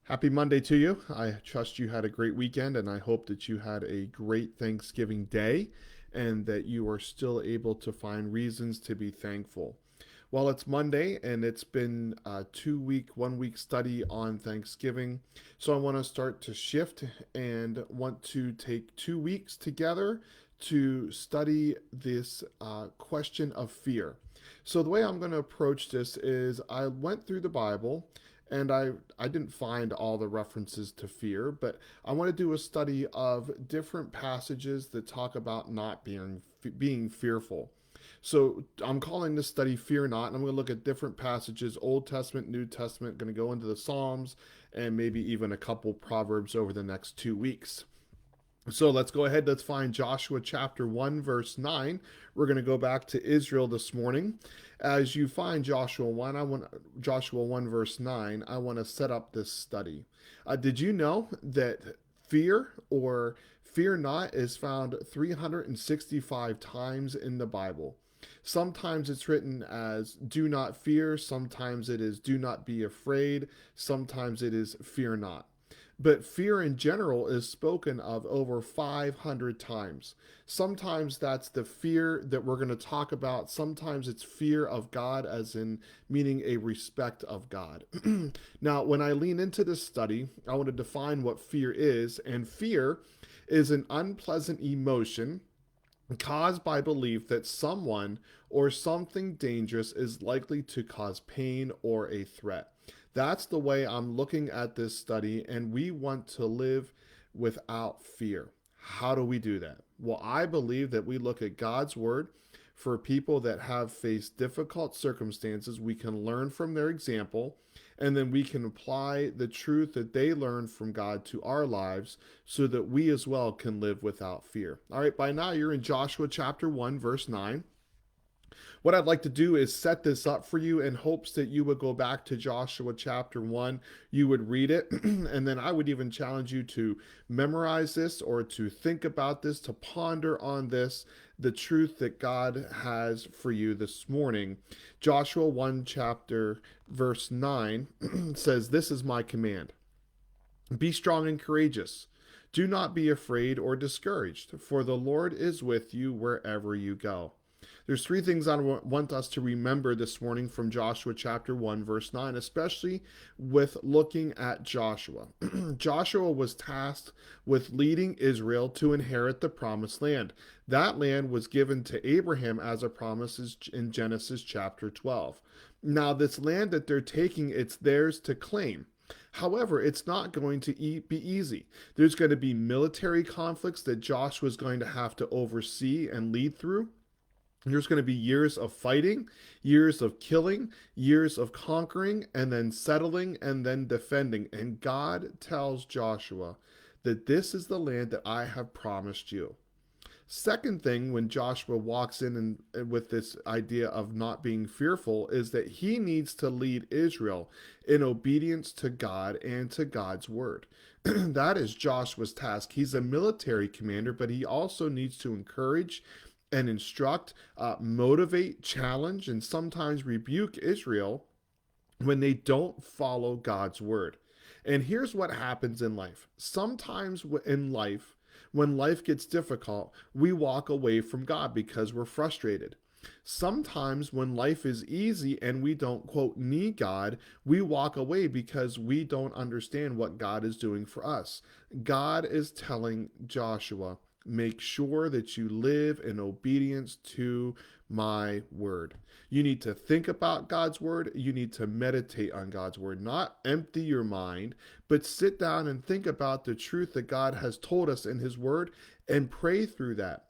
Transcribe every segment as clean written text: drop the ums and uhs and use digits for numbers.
Happy Monday to you. I trust you had a great weekend, and I hope that you had a great Thanksgiving day and that you are still able to find reasons to be thankful. Well, it's Monday and it's been a 2 week, 1 week study on Thanksgiving. So I want to start to shift and want to take 2 weeks together to study this question of fear. So the way I'm going to approach this is I went through the Bible and I didn't find all the references to fear, but I want to do a study of different passages that talk about not being fearful. So I'm calling this study Fear Not, and I'm going to look at different passages, Old Testament, New Testament, going to go into the Psalms, and maybe even a couple Proverbs over the next 2 weeks. So let's go ahead. Let's find Joshua chapter 1, verse 9. We're going to go back to Israel this morning. As you find Joshua 1, verse 9, I want to set up this study. Did you know that fear or fear not is found 365 times in the Bible? Sometimes it's written as do not fear, sometimes it is do not be afraid, sometimes it is fear not. But fear in general is spoken of over 500 times. Sometimes that's the fear that we're going to talk about. Sometimes it's fear of God, as in meaning a respect of God. Now, when I lean into this study, I want to define what fear is. And fear is an unpleasant emotion caused by belief that someone or something dangerous is likely to cause pain or a threat. That's the way I'm looking at this study, and we want to live without fear. How do we do that? Well, I believe that we look at God's word for people that have faced difficult circumstances. We can learn from their example, and then we can apply the truth that they learned from God to our lives so that we as well can live without fear. All right, by now you're in Joshua chapter 1, verse 9. What I'd like to do is set this up for you in hopes that you would go back to Joshua chapter 1, you would read it, and then I would even challenge you to memorize this or to think about this, to ponder on this, the truth that God has for you this morning. Joshua 1, chapter verse 9 says, "This is my command. Be strong and courageous. Do not be afraid or discouraged, for the Lord is with you wherever you go." There's three things I want us to remember this morning from Joshua chapter 1, verse 9, especially with looking at Joshua. Joshua was tasked with leading Israel to inherit the promised land. That land was given to Abraham as a promise in Genesis chapter 12. Now, this land that they're taking, it's theirs to claim. However, it's not going to be easy. There's going to be military conflicts that Joshua is going to have to oversee and lead through. There's going to be years of fighting, years of killing, years of conquering, and then settling and then defending. And God tells Joshua that this is the land that I have promised you. Second thing, when Joshua walks in and with this idea of not being fearful, is that he needs to lead Israel in obedience to God and to God's word. That is Joshua's task. He's a military commander, but he also needs to encourage and instruct, motivate, challenge, and sometimes rebuke Israel when they don't follow God's word. And here's what happens in life. Sometimes in life, when life gets difficult, we walk away from God because we're frustrated. Sometimes when life is easy and we don't, quote, need God, we walk away because we don't understand what God is doing for us. God is telling Joshua, make sure that you live in obedience to my word. You need to think about God's word. You need to meditate on God's word, not empty your mind, but sit down and think about the truth that God has told us in his word and pray through that.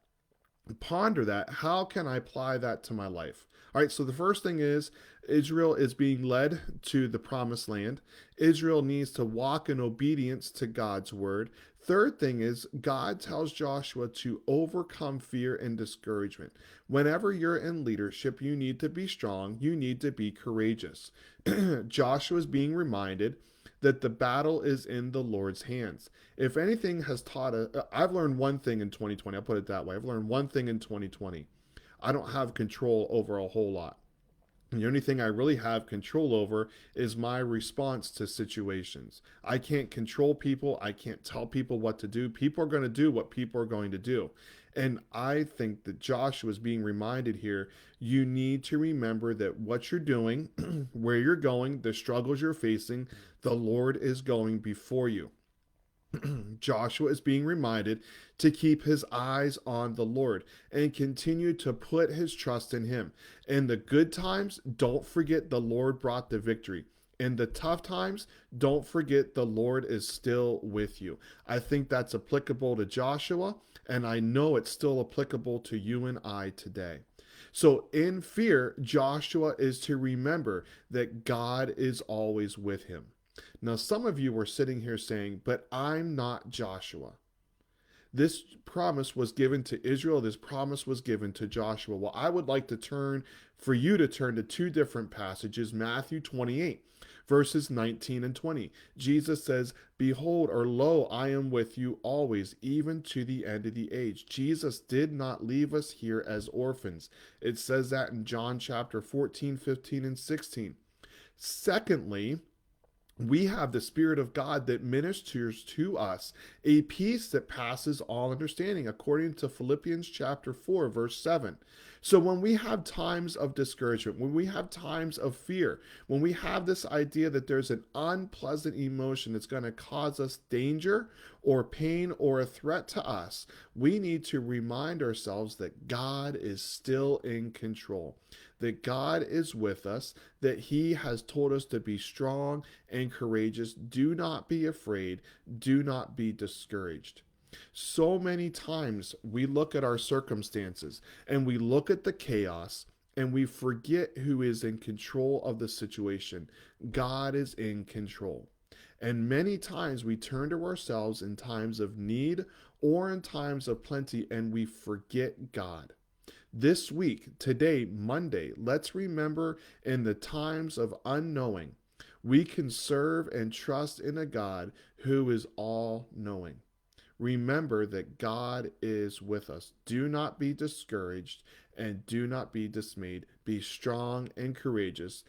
Ponder that. How can I apply that to my life? All right, so the first thing is Israel is being led to the promised land. Israel needs to walk in obedience to God's word. Third thing is God tells Joshua to overcome fear and discouragement. Whenever you're in leadership, you need to be strong, you need to be courageous. Joshua is being reminded that the battle is in the Lord's hands. If anything has taught us, I've learned one thing in 2020. I'll put it that way. I've learned one thing in 2020. I don't have control over a whole lot. The only thing I really have control over is my response to situations. I can't control people. I can't tell people what to do. People are going to do what people are going to do. And I think that Joshua is being reminded here, you need to remember that what you're doing, where you're going, the struggles you're facing, the Lord is going before you. Joshua is being reminded to keep his eyes on the Lord and continue to put his trust in him. In the good times, don't forget the Lord brought the victory. In the tough times, don't forget the Lord is still with you. I think that's applicable to Joshua, and I know it's still applicable to you and I today. So, in fear, Joshua is to remember that God is always with him. Now, some of you were sitting here saying, but I'm not Joshua. This promise was given to Israel. This promise was given to Joshua. Well, I would like to for you to turn to two different passages, Matthew 28, verses 19 and 20. Jesus says, behold, or lo, I am with you always, even to the end of the age. Jesus did not leave us here as orphans. It says that in John chapter 14, 15, and 16. Secondly, we have the Spirit of God that ministers to us a peace that passes all understanding, according to Philippians chapter 4, verse 7. So when we have times of discouragement, when we have times of fear, when we have this idea that there's an unpleasant emotion that's going to cause us danger or pain or a threat to us, we need to remind ourselves that God is still in control, that God is with us, that He has told us to be strong and courageous. Do not be afraid. Do not be discouraged. So many times we look at our circumstances and we look at the chaos and we forget who is in control of the situation. God is in control. And many times we turn to ourselves in times of need or in times of plenty and we forget God. This week, today, Monday, let's remember in the times of unknowing, we can serve and trust in a God who is all knowing. Remember that God is with us. Do not be discouraged and do not be dismayed. Be strong and courageous.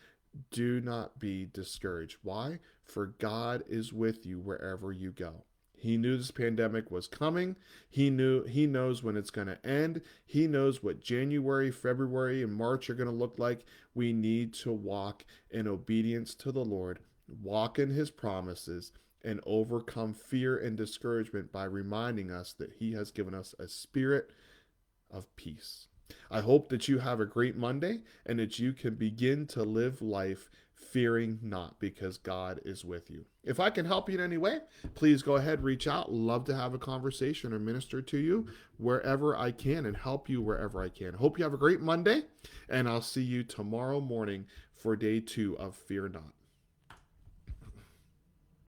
Do not be discouraged. Why? For God is with you wherever you go. He knew this pandemic was coming. He knows when it's going to end. He knows what January, February, and March are going to look like. We need to walk in obedience to the Lord, walk in His promises, and overcome fear and discouragement by reminding us that He has given us a spirit of peace. I hope that you have a great Monday and that you can begin to live life fearing not, because God is with you. If I can help you in any way, please go ahead, reach out. Love to have a conversation or minister to you wherever I can and help you wherever I can. Hope you have a great Monday, and I'll see you tomorrow morning for day 2 of Fear Not.